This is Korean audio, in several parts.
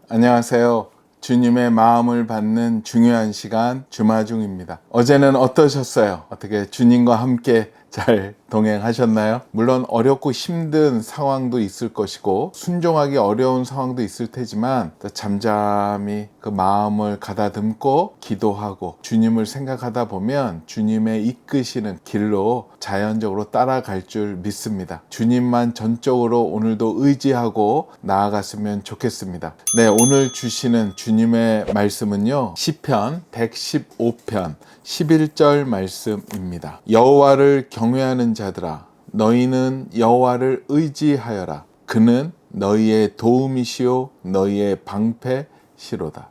안녕하세요. 주님의 마음을 받는 중요한 시간 주마중입니다. 어제는 어떠셨어요? 어떻게 주님과 함께 잘 동행하셨나요? 물론 어렵고 힘든 상황도 있을 것이고 순종하기 어려운 상황도 있을 테지만 또 잠잠히 그 마음을 가다듬고 기도하고 주님을 생각하다 보면 주님의 이끄시는 길로 자연적으로 따라갈 줄 믿습니다. 주님만 전적으로 오늘도 의지하고 나아갔으면 좋겠습니다. 네, 오늘 주시는 주님의 말씀은요, 시편 115편 11절 말씀입니다. 여호와를 경외하는 자들아, 너희는 여호와를 의지하여라. 그는 너희의 도움이시요 너희의 방패시로다.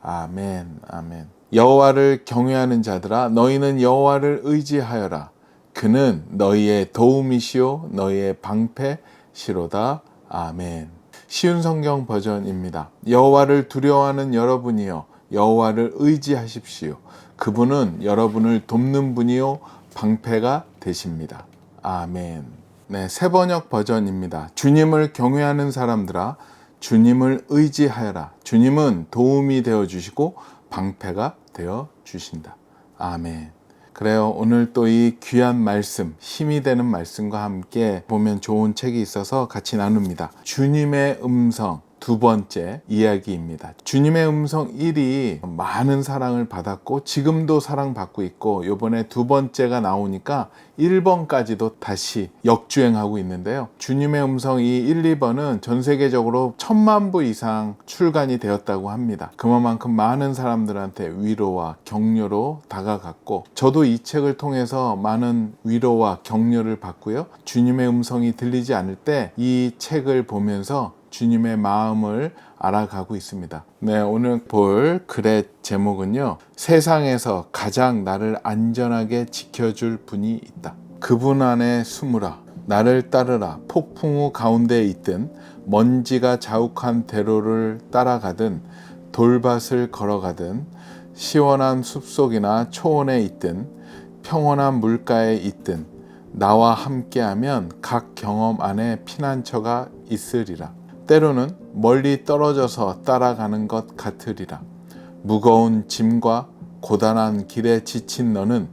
아멘, 아멘. 여호와를 경외하는 자들아, 너희는 여호와를 의지하여라. 그는 너희의 도움이시요 너희의 방패시로다. 아멘. 쉬운 성경 버전입니다. 여호와를 두려워하는 여러분이여, 여호와를 의지하십시오. 그분은 여러분을 돕는 분이요 방패가 되십니다. 아멘. 네, 새번역 버전입니다. 주님을 경외하는 사람들아, 주님을 의지하여라. 주님은 도움이 되어 주시고 방패가 되어 주신다. 아멘. 그래요. 오늘 또 이 귀한 말씀, 힘이 되는 말씀과 함께 보면 좋은 책이 있어서 같이 나눕니다. 주님의 음성 두 번째 이야기입니다. 주님의 음성 1이 많은 사랑을 받았고 지금도 사랑받고 있고 이번에 두 번째가 나오니까 1번까지도 다시 역주행하고 있는데요. 주님의 음성 이 1, 2번은 전 세계적으로 1000만 부 이상 출간이 되었다고 합니다. 그만큼 많은 사람들한테 위로와 격려로 다가갔고 저도 이 책을 통해서 많은 위로와 격려를 받고요. 주님의 음성이 들리지 않을 때 이 책을 보면서 주님의 마음을 알아가고 있습니다. 네, 오늘 볼 글의 제목은요, 세상에서 가장 나를 안전하게 지켜줄 분이 있다. 그분 안에 숨으라. 나를 따르라. 폭풍 우 가운데 있든 먼지가 자욱한 대로를 따라가든 돌밭을 걸어가든 시원한 숲속이나 초원에 있든 평온한 물가에 있든 나와 함께하면 각 경험 안에 피난처가 있으리라. 때로는 멀리 떨어져서 따라가는 것 같으리라. 무거운 짐과 고단한 길에 지친 너는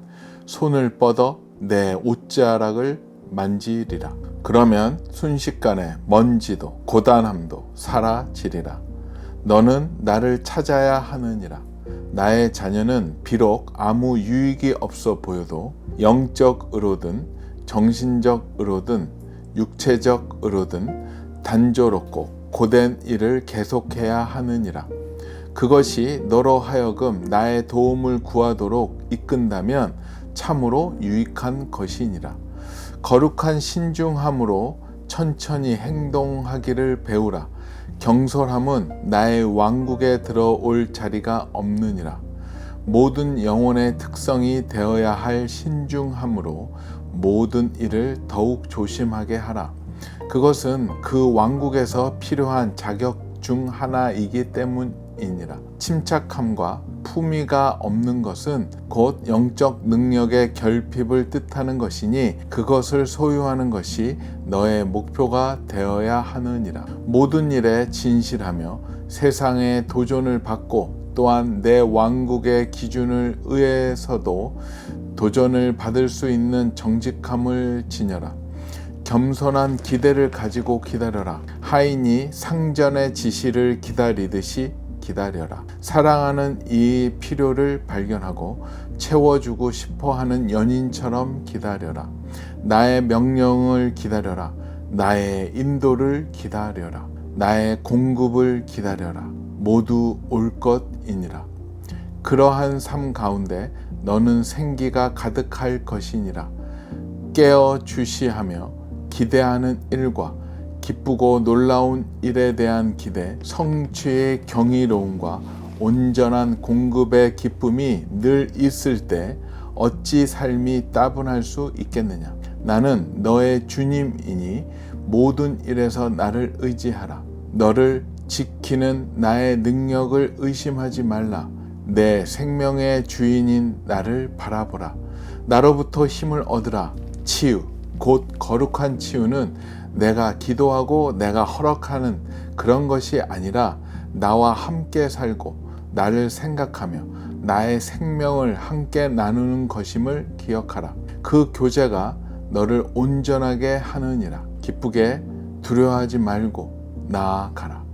손을 뻗어 내 옷자락을 만지리라. 그러면 순식간에 먼지도 고단함도 사라지리라. 너는 나를 찾아야 하느니라. 나의 자녀는 비록 아무 유익이 없어 보여도 영적으로든 정신적으로든 육체적으로든 단조롭고 고된 일을 계속해야 하느니라. 그것이 너로 하여금 나의 도움을 구하도록 이끈다면 참으로 유익한 것이니라. 거룩한 신중함으로 천천히 행동하기를 배우라. 경솔함은 나의 왕국에 들어올 자리가 없느니라. 모든 영혼의 특성이 되어야 할 신중함으로 모든 일을 더욱 조심하게 하라. 그것은 그 왕국에서 필요한 자격 중 하나이기 때문이니라. 침착함과 품위가 없는 것은 곧 영적 능력의 결핍을 뜻하는 것이니 그것을 소유하는 것이 너의 목표가 되어야 하느니라. 모든 일에 진실하며 세상의 도전을 받고 또한 내 왕국의 기준을 의해서도 도전을 받을 수 있는 정직함을 지녀라. 겸손한 기대를 가지고 기다려라. 하인이 상전의 지시를 기다리듯이 기다려라. 사랑하는 이 필요를 발견하고 채워주고 싶어하는 연인처럼 기다려라. 나의 명령을 기다려라. 나의 인도를 기다려라. 나의 공급을 기다려라. 모두 올 것이니라. 그러한 삶 가운데 너는 생기가 가득할 것이니라. 깨어 주시하며 기대하는 일과 기쁘고 놀라운 일에 대한 기대, 성취의 경이로움과 온전한 공급의 기쁨이 늘 있을 때 어찌 삶이 따분할 수 있겠느냐. 나는 너의 주님이니 모든 일에서 나를 의지하라. 너를 지키는 나의 능력을 의심하지 말라. 내 생명의 주인인 나를 바라보라. 나로부터 힘을 얻으라. 치유, 곧 거룩한 치유는 내가 기도하고 내가 허락하는 그런 것이 아니라 나와 함께 살고 나를 생각하며 나의 생명을 함께 나누는 것임을 기억하라. 그 교제가 너를 온전하게 하느니라. 기쁘게 두려워하지 말고 나아가라.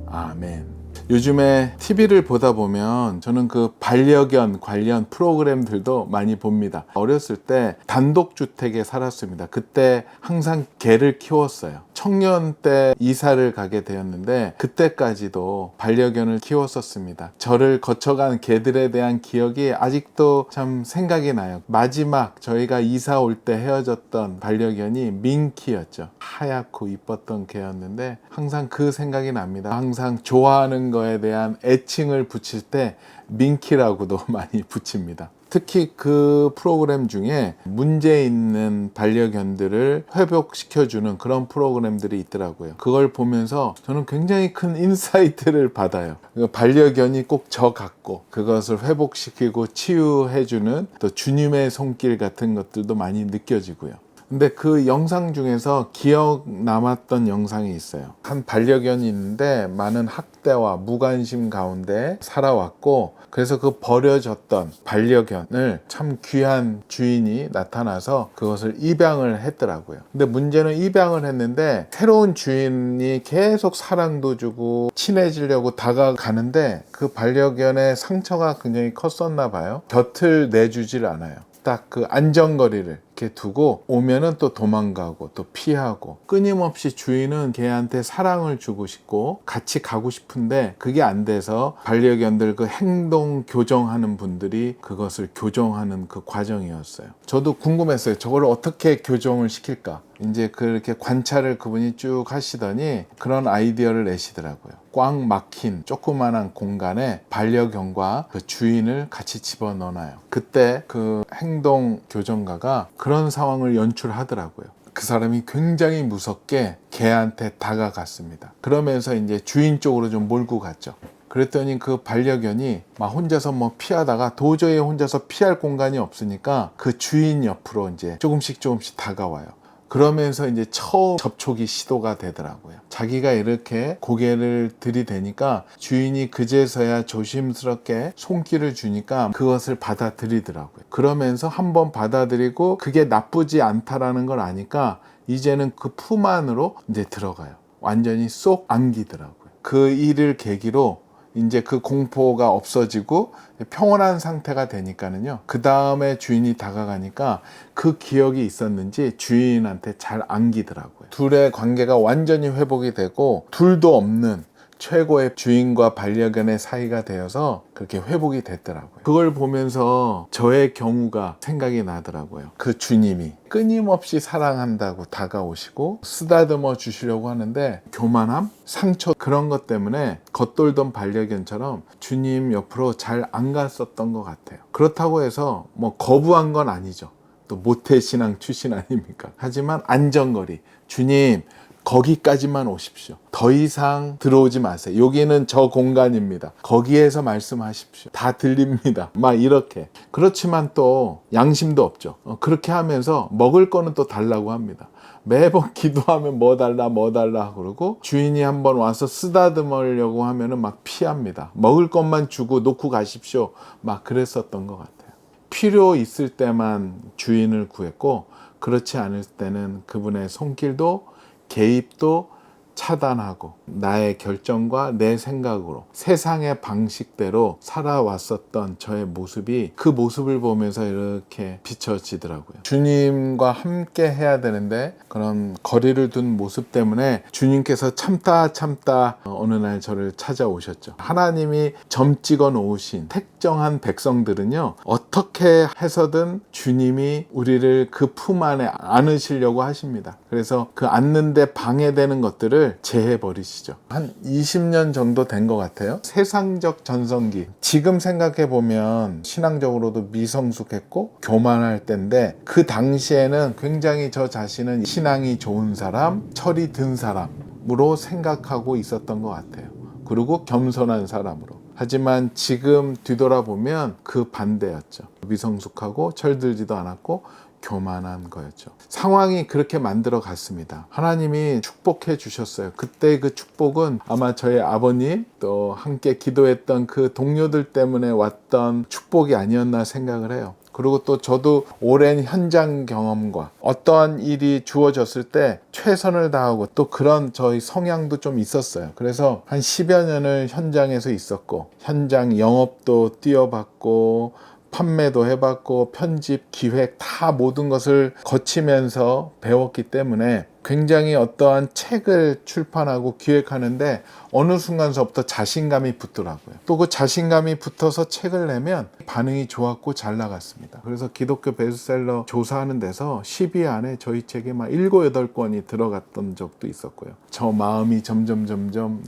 아멘. 요즘에 TV를 보다 보면 저는 그 반려견 관련 프로그램들도 많이 봅니다. 어렸을 때 단독주택에 살았습니다. 그때 항상 개를 키웠어요. 청년 때 이사를 가게 되었는데 그때까지도 반려견을 키웠었습니다. 저를 거쳐간 개들에 대한 기억이 아직도 참 생각이 나요. 마지막 저희가 이사 올 때 헤어졌던 반려견이 민키였죠. 하얗고 이뻤던 개였는데 항상 그 생각이 납니다. 항상 좋아하는 거에 대한 애칭을 붙일 때 민키라고도 많이 붙입니다. 특히 그 프로그램 중에 문제 있는 반려견들을 회복시켜주는 그런 프로그램들이 있더라고요. 그걸 보면서 저는 굉장히 큰 인사이트를 받아요. 반려견이 꼭 저 같고 그것을 회복시키고 치유해주는 또 주님의 손길 같은 것들도 많이 느껴지고요. 근데 그 영상 중에서 기억 남았던 영상이 있어요. 한 반려견이 있는데 많은 학대와 무관심 가운데 살아왔고, 그래서 그 버려졌던 반려견을 참 귀한 주인이 나타나서 그것을 입양을 했더라고요. 근데 문제는 입양을 했는데 새로운 주인이 계속 사랑도 주고 친해지려고 다가가는데 그 반려견의 상처가 굉장히 컸었나 봐요. 곁을 내주질 않아요. 딱 그 안전거리를 이렇게 두고 오면은 또 도망가고 또 피하고, 끊임없이 주인은 걔한테 사랑을 주고 싶고 같이 가고 싶은데 그게 안 돼서 반려견들 그 행동 교정하는 분들이 그것을 교정하는 그 과정이었어요. 저도 궁금했어요. 저걸 어떻게 교정을 시킬까? 이제 그렇게 관찰을 그분이 쭉 하시더니 그런 아이디어를 내시더라고요. 꽉 막힌 조그만한 공간에 반려견과 그 주인을 같이 집어넣어놔요. 그때 그 행동 교정가가 그런 상황을 연출하더라고요. 그 사람이 굉장히 무섭게 개한테 다가갔습니다. 그러면서 이제 주인 쪽으로 좀 몰고 갔죠. 그랬더니 그 반려견이 막 혼자서 뭐 피하다가 도저히 혼자서 피할 공간이 없으니까 그 주인 옆으로 이제 조금씩 다가와요. 그러면서 이제 처음 접촉이 시도가 되더라고요. 자기가 이렇게 고개를 들이대니까 주인이 그제서야 조심스럽게 손길을 주니까 그것을 받아들이더라고요. 그러면서 한번 받아들이고 그게 나쁘지 않다라는 걸 아니까 이제는 그 품 안으로 이제 들어가요. 완전히 쏙 안기더라고요. 그 일을 계기로 이제 그 공포가 없어지고 평온한 상태가 되니까는요, 그 다음에 주인이 다가가니까 그 기억이 있었는지 주인한테 잘 안기더라고요. 둘의 관계가 완전히 회복이 되고 둘도 없는 최고의 주인과 반려견의 사이가 되어서 그렇게 회복이 됐더라고요. 그걸 보면서 저의 경우가 생각이 나더라고요. 그 주님이 끊임없이 사랑한다고 다가오시고 쓰다듬어 주시려고 하는데 교만함, 상처, 그런 것 때문에 겉돌던 반려견처럼 주님 옆으로 잘 안 갔었던 것 같아요. 그렇다고 해서 뭐 거부한 건 아니죠. 또 모태신앙 출신 아닙니까? 하지만 안전거리, 주님 거기까지만 오십시오. 더 이상 들어오지 마세요. 여기는 저 공간입니다. 거기에서 말씀하십시오. 다 들립니다. 막 이렇게. 그렇지만 또 양심도 없죠. 그렇게 하면서 먹을 거는 또 달라고 합니다. 매번 기도하면 뭐 달라 그러고 주인이 한번 와서 쓰다듬으려고 하면은 막 피합니다. 먹을 것만 주고 놓고 가십시오. 막 그랬었던 것 같아요. 필요 있을 때만 주인을 구했고 그렇지 않을 때는 그분의 손길도 개입도 차단하고 나의 결정과 내 생각으로 세상의 방식대로 살아왔었던 저의 모습이 그 모습을 보면서 이렇게 비춰지더라고요. 주님과 함께 해야 되는데 그런 거리를 둔 모습 때문에 주님께서 참다 어느 날 저를 찾아오셨죠. 하나님이 점 찍어 놓으신 택정한 백성들은요, 어떻게 해서든 주님이 우리를 그 품 안에 안으시려고 하십니다. 그래서 그 안는데 방해되는 것들을 제해버리시죠. 한 20년 정도 된 것 같아요. 세상적 전성기, 지금 생각해보면 신앙적으로도 미성숙했고 교만할 때인데 그 당시에는 굉장히 저 자신은 신앙이 좋은 사람, 철이 든 사람으로 생각하고 있었던 것 같아요. 그리고 겸손한 사람으로. 하지만 지금 뒤돌아보면 그 반대였죠. 미성숙하고 철들지도 않았고 교만한 거였죠. 상황이 그렇게 만들어 갔습니다. 하나님이 축복해 주셨어요. 그때 그 축복은 아마 저희 아버님 또 함께 기도했던 그 동료들 때문에 왔던 축복이 아니었나 생각을 해요. 그리고 또 저도 오랜 현장 경험과 어떠한 일이 주어졌을 때 최선을 다하고 또 그런 저희 성향도 좀 있었어요. 그래서 한 10여 년을 현장에서 있었고 현장 영업도 뛰어봤고 판매도 해봤고 편집, 기획 다 모든 것을 거치면서 배웠기 때문에 굉장히 어떠한 책을 출판하고 기획하는데 어느 순간서부터 자신감이 붙더라고요. 또 그 자신감이 붙어서 책을 내면 반응이 좋았고 잘 나갔습니다. 그래서 기독교 베스트셀러 조사하는 데서 10위 안에 저희 책이 막 7, 8권이 들어갔던 적도 있었고요. 저 마음이 점점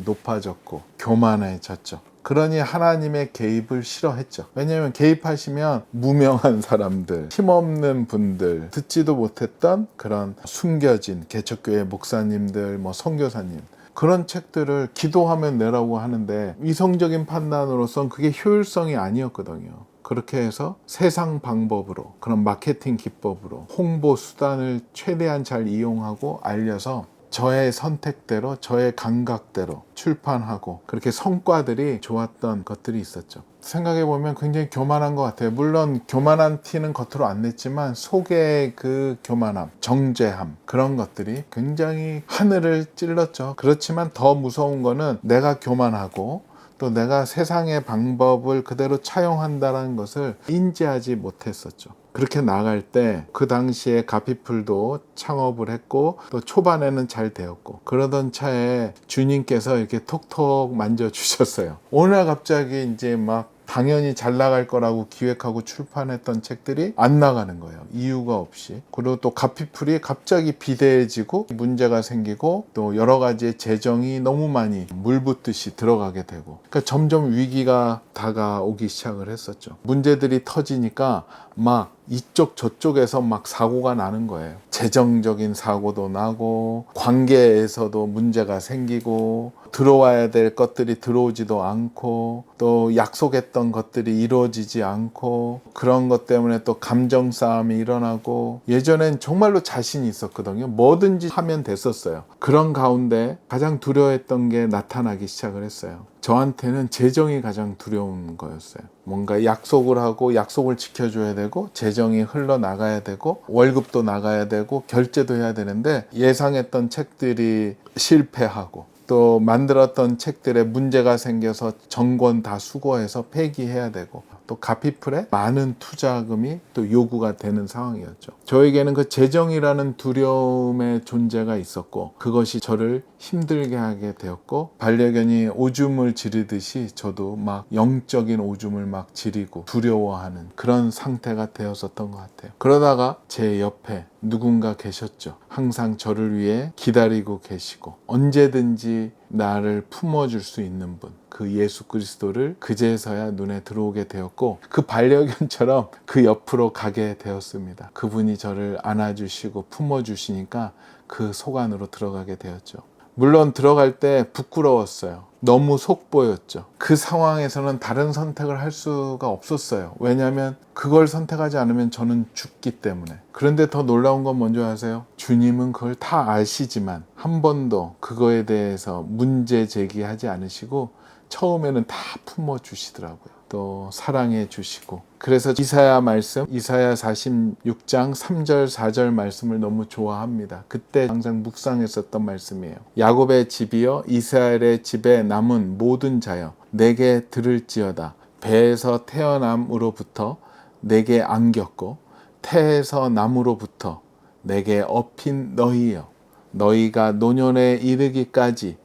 높아졌고 교만해졌죠. 그러니 하나님의 개입을 싫어했죠. 왜냐하면 개입하시면 무명한 사람들, 힘없는 분들, 듣지도 못했던 그런 숨겨진 개척교회 목사님들, 선교사님 그런 책들을 기도하면 내라고 하는데 이성적인 판단으로선 그게 효율성이 아니었거든요. 그렇게 해서 세상 방법으로 그런 마케팅 기법으로 홍보 수단을 최대한 잘 이용하고 알려서 저의 선택대로 저의 감각대로 출판하고 그렇게 성과들이 좋았던 것들이 있었죠. 생각해보면 굉장히 교만한 것 같아요. 물론 교만한 티는 겉으로 안 냈지만 속의 그 교만함, 정죄함 그런 것들이 굉장히 하늘을 찔렀죠. 그렇지만 더 무서운 거는 내가 교만하고 또 내가 세상의 방법을 그대로 차용한다는 것을 인지하지 못했었죠. 그렇게 나갈 때 그 당시에 가피풀도 창업을 했고 또 초반에는 잘 되었고 그러던 차에 주님께서 이렇게 톡톡 만져주셨어요. 어느 날 갑자기 이제 막 당연히 잘 나갈 거라고 기획하고 출판했던 책들이 안 나가는 거예요. 이유가 없이. 그리고 또 가피풀이 갑자기 비대해지고 문제가 생기고 또 여러 가지의 재정이 너무 많이 물 붓듯이 들어가게 되고 그러니까 점점 위기가 다가오기 시작을 했었죠. 문제들이 터지니까 막 이쪽 저쪽에서 막 사고가 나는 거예요. 재정적인 사고도 나고 관계에서도 문제가 생기고 들어와야 될 것들이 들어오지도 않고 또 약속했던 것들이 이루어지지 않고 그런 것 때문에 또 감정 싸움이 일어나고 예전엔 정말로 자신이 있었거든요. 뭐든지 하면 됐었어요. 그런 가운데 가장 두려워했던 게 나타나기 시작을 했어요. 저한테는 재정이 가장 두려운 거였어요. 뭔가 약속을 하고 약속을 지켜줘야 되고 재정이 흘러나가야 되고 월급도 나가야 되고 결제도 해야 되는데 예상했던 책들이 실패하고 또 만들었던 책들에 문제가 생겨서 정권 다 수거해서 폐기해야 되고 또 가피풀에 많은 투자금이 또 요구가 되는 상황이었죠. 저에게는 그 재정이라는 두려움의 존재가 있었고 그것이 저를 힘들게 하게 되었고 반려견이 오줌을 지르듯이 저도 막 영적인 오줌을 막 지리고 두려워하는 그런 상태가 되었었던 것 같아요. 그러다가 제 옆에 누군가 계셨죠. 항상 저를 위해 기다리고 계시고 언제든지 나를 품어줄 수 있는 분, 그 예수 그리스도를 그제서야 눈에 들어오게 되었고 그 반려견처럼 그 옆으로 가게 되었습니다. 그분이 저를 안아주시고 품어주시니까 그 속 안으로 들어가게 되었죠. 물론 들어갈 때 부끄러웠어요. 너무 속보였죠. 그 상황에서는 다른 선택을 할 수가 없었어요. 왜냐하면 그걸 선택하지 않으면 저는 죽기 때문에. 그런데 더 놀라운 건 뭔지 아세요? 주님은 그걸 다 아시지만 한 번도 그거에 대해서 문제 제기하지 않으시고 처음에는 다 품어주시더라고요. 또 사랑해 주시고 그래서 이사야 말씀 이사야 46장 3절 4절 말씀을 너무 좋아합니다. 그때 항상 묵상했었던 말씀이에요. 야곱의 집이여 이스라엘의 집에 남은 모든 자여 내게 들을지어다. 배에서 태어남으로부터 내게 안겼고 태에서 남으로부터 내게 업힌 너희여 너희가 노년에 이르기까지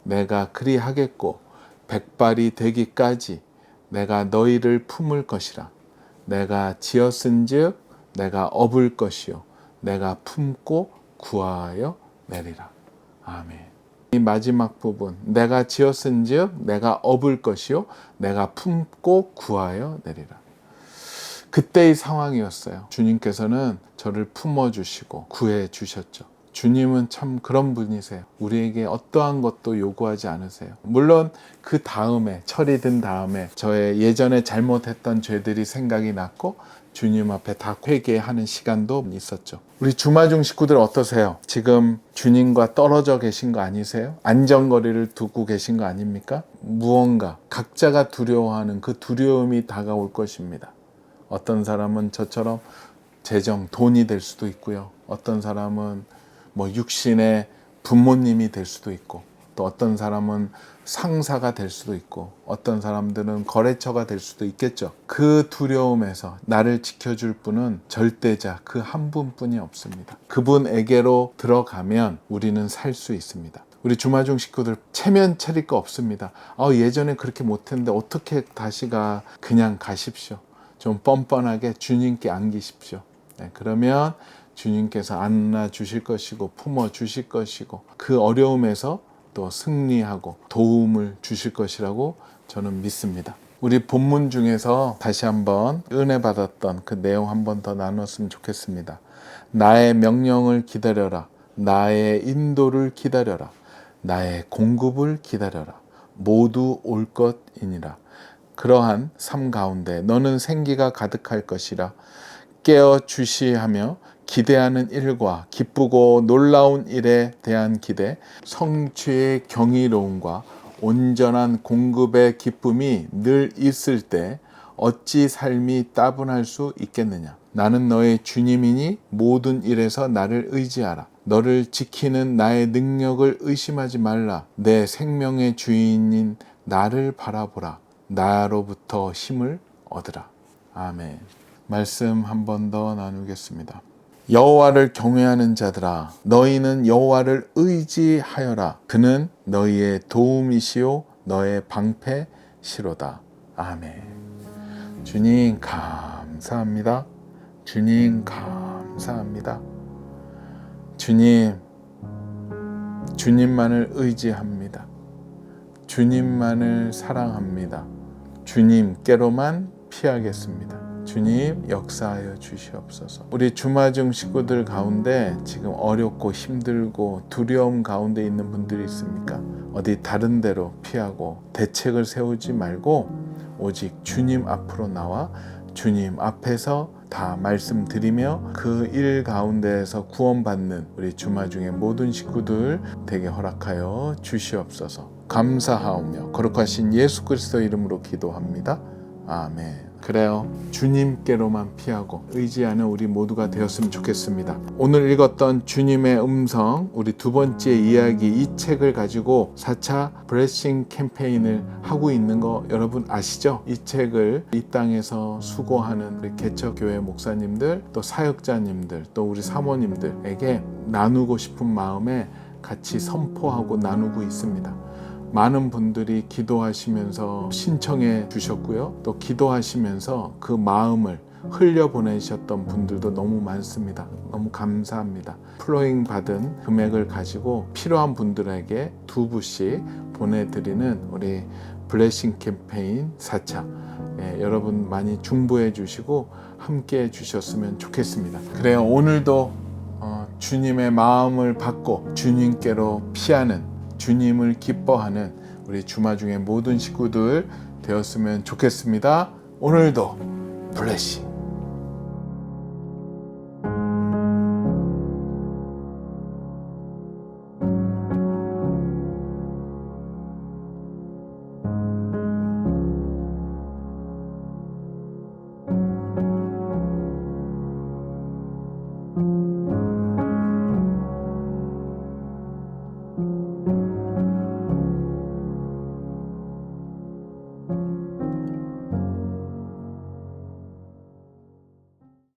내가 그리하겠고 백발이 되기까지 내가 너희를 품을 것이라. 내가 지었은즉 내가 업을 것이요 내가 품고 구하여 내리라. 아멘. 이 마지막 부분 내가 지었은즉 내가 업을 것이요 내가 품고 구하여 내리라. 그때의 상황이었어요. 주님께서는 저를 품어주시고 구해주셨죠. 주님은 참 그런 분이세요. 우리에게 어떠한 것도 요구하지 않으세요. 물론 그 다음에 철이 든 다음에 저의 예전에 잘못했던 죄들이 생각이 났고 주님 앞에 다 회개하는 시간도 있었죠. 우리 주마중 식구들 어떠세요? 지금 주님과 떨어져 계신 거 아니세요? 안전거리를 두고 계신 거 아닙니까? 무언가 각자가 두려워하는 그 두려움이 다가올 것입니다. 어떤 사람은 저처럼 재정, 돈이 될 수도 있고요. 어떤 사람은 육신의 부모님이 될 수도 있고, 또 어떤 사람은 상사가 될 수도 있고, 어떤 사람들은 거래처가 될 수도 있겠죠. 그 두려움에서 나를 지켜줄 분은 절대자 그 한 분뿐이 없습니다. 그분에게로 들어가면 우리는 살 수 있습니다. 우리 주마중 식구들 체면 차릴 거 없습니다. 예전에 그렇게 못했는데 어떻게 다시 가? 그냥 가십시오. 좀 뻔뻔하게 주님께 안기십시오. 네, 그러면 주님께서 안아 주실 것이고 품어 주실 것이고 그 어려움에서 또 승리하고 도움을 주실 것이라고 저는 믿습니다. 우리 본문 중에서 다시 한번 은혜 받았던 그 내용 한 번 더 나눴으면 좋겠습니다. 나의 명령을 기다려라. 나의 인도를 기다려라. 나의 공급을 기다려라. 모두 올 것이니라. 그러한 삶 가운데 너는 생기가 가득할 것이라. 깨어 주시하며 기대하는 일과 기쁘고 놀라운 일에 대한 기대, 성취의 경이로움과 온전한 공급의 기쁨이 늘 있을 때 어찌 삶이 따분할 수 있겠느냐. 나는 너의 주님이니 모든 일에서 나를 의지하라. 너를 지키는 나의 능력을 의심하지 말라. 내 생명의 주인인 나를 바라보라. 나로부터 힘을 얻으라. 아멘. 말씀 한 번 더 나누겠습니다. 여호와를 경외하는 자들아, 너희는 여호와를 의지하여라. 그는 너희의 도움이시요 너의 방패시로다. 아멘. 주님 감사합니다. 주님 감사합니다. 주님만을 의지합니다. 주님만을 사랑합니다. 주님께로만 피하겠습니다. 주님 역사하여 주시옵소서. 우리 주마중 식구들 가운데 지금 어렵고 힘들고 두려움 가운데 있는 분들이 있습니까? 어디 다른 데로 피하고 대책을 세우지 말고 오직 주님 앞으로 나와 주님 앞에서 다 말씀드리며 그 일 가운데에서 구원받는 우리 주마중의 모든 식구들 되게 허락하여 주시옵소서. 감사하오며 거룩하신 예수 그리스도 이름으로 기도합니다. 아멘. 그래요. 주님께로만 피하고 의지하는 우리 모두가 되었으면 좋겠습니다. 오늘 읽었던 주님의 음성, 우리 두 번째 이야기, 이 책을 가지고 4차 블레싱 캠페인을 하고 있는 거 여러분 아시죠? 이 책을 이 땅에서 수고하는 우리 개척교회 목사님들, 또 사역자님들, 또 우리 사모님들에게 나누고 싶은 마음에 같이 선포하고 나누고 있습니다. 많은 분들이 기도하시면서 신청해 주셨고요. 또 기도하시면서 그 마음을 흘려보내셨던 분들도 너무 많습니다. 너무 감사합니다. 플로잉 받은 금액을 가지고 필요한 분들에게 2부씩 보내드리는 우리 블레싱 캠페인 4차. 여러분 많이 중보해 주시고 함께 해 주셨으면 좋겠습니다. 그래요. 오늘도 주님의 마음을 받고 주님께로 피하는, 주님을 기뻐하는 우리 주마중의 모든 식구들 되었으면 좋겠습니다. 오늘도 블레싱.